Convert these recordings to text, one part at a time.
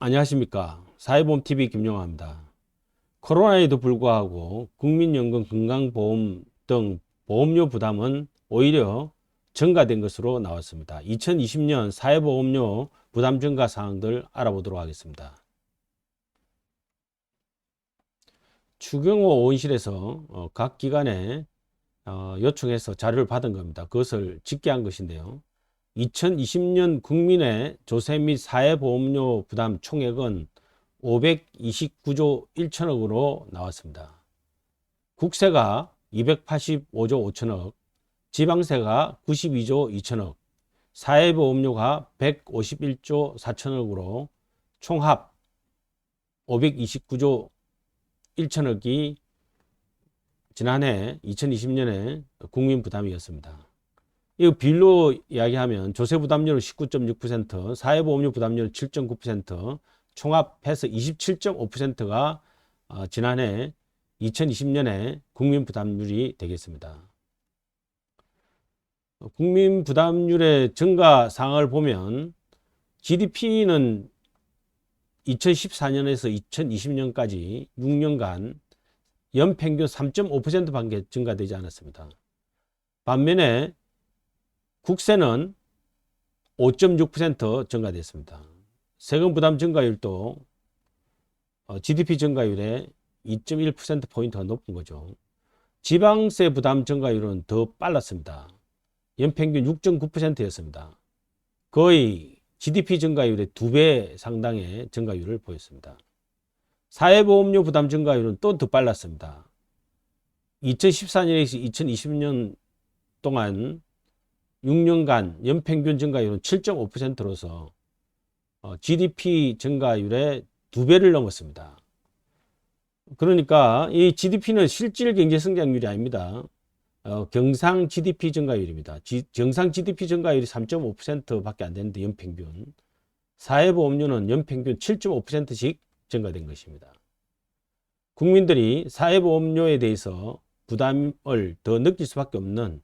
안녕하십니까. 사회보험TV 김영화입니다. 코로나에도 불구하고 국민연금 건강보험 등 보험료 부담은 오히려 증가된 것으로 나왔습니다. 2020년 사회보험료 부담 증가 사항들 알아보도록 하겠습니다. 추경호 의원실에서 각 기관에 요청해서 자료를 받은 겁니다. 그것을 집계한 것인데요. 2020년 국민의 조세 및 사회보험료 부담 총액은 529조 1천억으로 나왔습니다. 국세가 285조 5천억, 지방세가 92조 2천억, 사회보험료가 151조 4천억으로 총합 529조 1천억이 지난해 2020년에 국민 부담이었습니다. 이 비율로 이야기하면 조세 부담률은 19.6%, 사회보험료 부담률은 7.9%, 총합해서 27.5%가 지난해 2020년에 국민 부담률이 되겠습니다. 국민 부담률의 증가 사항을 보면 GDP는 2014년에서 2020년까지 6년간 연평균 3.5%밖에 증가되지 않았습니다. 반면에 국세는 5.6% 증가됐습니다. 세금 부담 증가율도 GDP 증가율의 2.1%포인트가 높은 거죠. 지방세 부담 증가율은 더 빨랐습니다. 연평균 6.9%였습니다. 거의 GDP 증가율의 2배 상당의 증가율을 보였습니다. 사회보험료 부담 증가율은 또 더 빨랐습니다. 2014년에서 2020년 동안 6년간 연평균 증가율은 7.5%로서 GDP 증가율의 2배를 넘었습니다. 그러니까 이 GDP는 실질 경제 성장률이 아닙니다. 경상 GDP 증가율입니다. 경상 GDP 증가율이 3.5%밖에 안 되는데 연평균. 사회보험료는 연평균 7.5%씩 증가된 것입니다. 국민들이 사회보험료에 대해서 부담을 더 느낄 수밖에 없는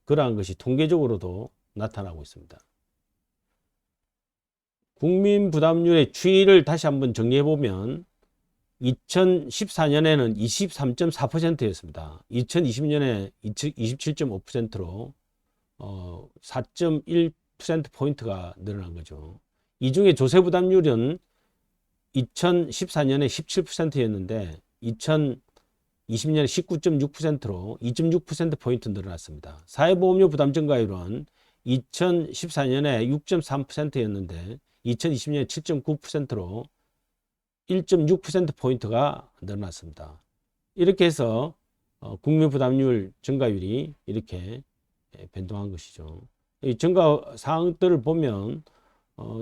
그러한 것이 통계적으로도 나타나고 있습니다. 국민 부담률의 추이를 다시 한번 정리해 보면 2014년에는 23.4%였습니다. 2020년에 27.5%로 4.1%포인트가 늘어난 거죠. 이 중에 조세 부담률은 2014년에 17%였는데 2020년에 19.6%로 2.6%포인트 늘어났습니다. 사회보험료 부담 증가율은 2014년에 6.3%였는데 2020년에 7.9%로 1.6%포인트가 늘어났습니다. 이렇게 해서 국민 부담률 증가율이 이렇게 변동한 것이죠. 이 증가 사항들을 보면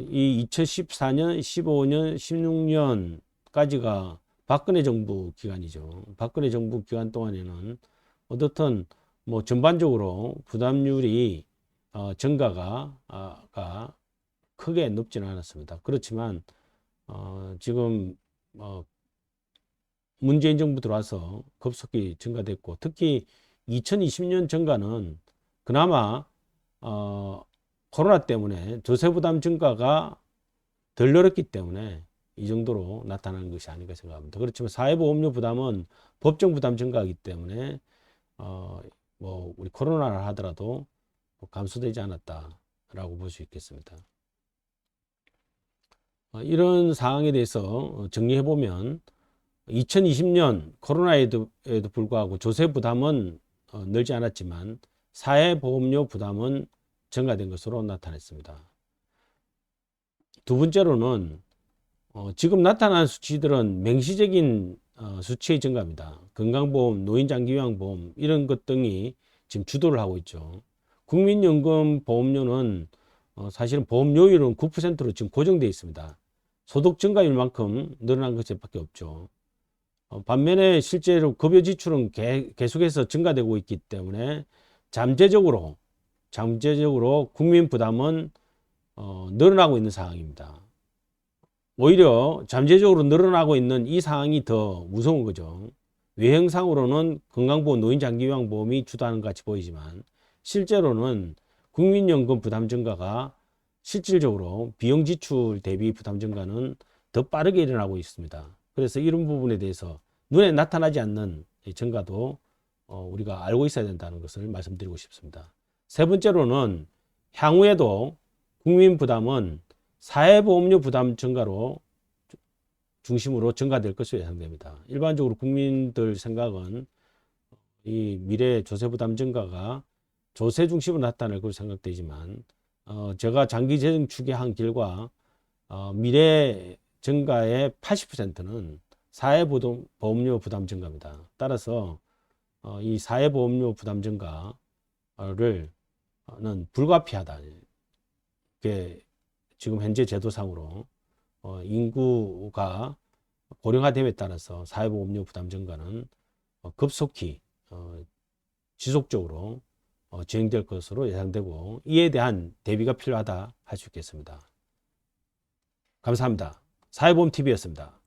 이 2014년, 15년, 16년까지가 박근혜 정부 기간이죠. 박근혜 정부 기간 동안에는 어떻든 뭐 전반적으로 부담률이 증가가 크게 높지는 않았습니다. 그렇지만 지금 문재인 정부 들어와서 급속히 증가됐고 특히 2020년 증가는 그나마 코로나 때문에 조세 부담 증가가 덜 늘었기 때문에 이 정도로 나타나는 것이 아닌가 생각합니다. 그렇지만 사회보험료 부담은 법정 부담 증가이기 때문에 뭐 우리 코로나를 하더라도 감소되지 않았다라고 볼 수 있겠습니다. 이런 상황에 대해서 정리해 보면 2020년 코로나에도 불구하고 조세 부담은 늘지 않았지만 사회보험료 부담은 증가된 것으로 나타났습니다. 두 번째로는 지금 나타난 수치들은 맹시적인 수치의 증가입니다. 건강보험, 노인장기요양보험 이런 것 등이 지금 주도를 하고 있죠. 국민연금 보험료는 사실은 보험료율은 9%로 지금 고정되어 있습니다. 소득 증가율만큼 늘어난 것밖에 없죠. 반면에 실제로 급여 지출은 계속해서 증가되고 있기 때문에 잠재적으로 국민 부담은 늘어나고 있는 상황입니다. 오히려 잠재적으로 늘어나고 있는 이 상황이 더 무서운 거죠. 외형상으로는 건강보험, 노인장기요양보험이 주도하는 것 같이 보이지만 실제로는 국민연금 부담 증가가 실질적으로 비용 지출 대비 부담 증가는 더 빠르게 일어나고 있습니다. 그래서 이런 부분에 대해서 눈에 나타나지 않는 이 증가도 우리가 알고 있어야 된다는 것을 말씀드리고 싶습니다. 세 번째로는 향후에도 국민 부담은 사회보험료 부담 증가로 중심으로 증가될 것으로 예상됩니다. 일반적으로 국민들 생각은 이 미래 조세 부담 증가가 조세 중심으로 나타날 것으로 생각되지만 제가 장기 재정 추계한 결과 미래 증가의 80%는 사회보험료 부담 증가입니다. 따라서 이 사회보험료 부담 증가를 불가피하다. 이게 지금 현재 제도상으로 인구가 고령화됨에 따라서 사회보험료 부담 증가는 급속히 지속적으로 진행될 것으로 예상되고 이에 대한 대비가 필요하다 할 수 있겠습니다. 감사합니다. 사회보험TV였습니다.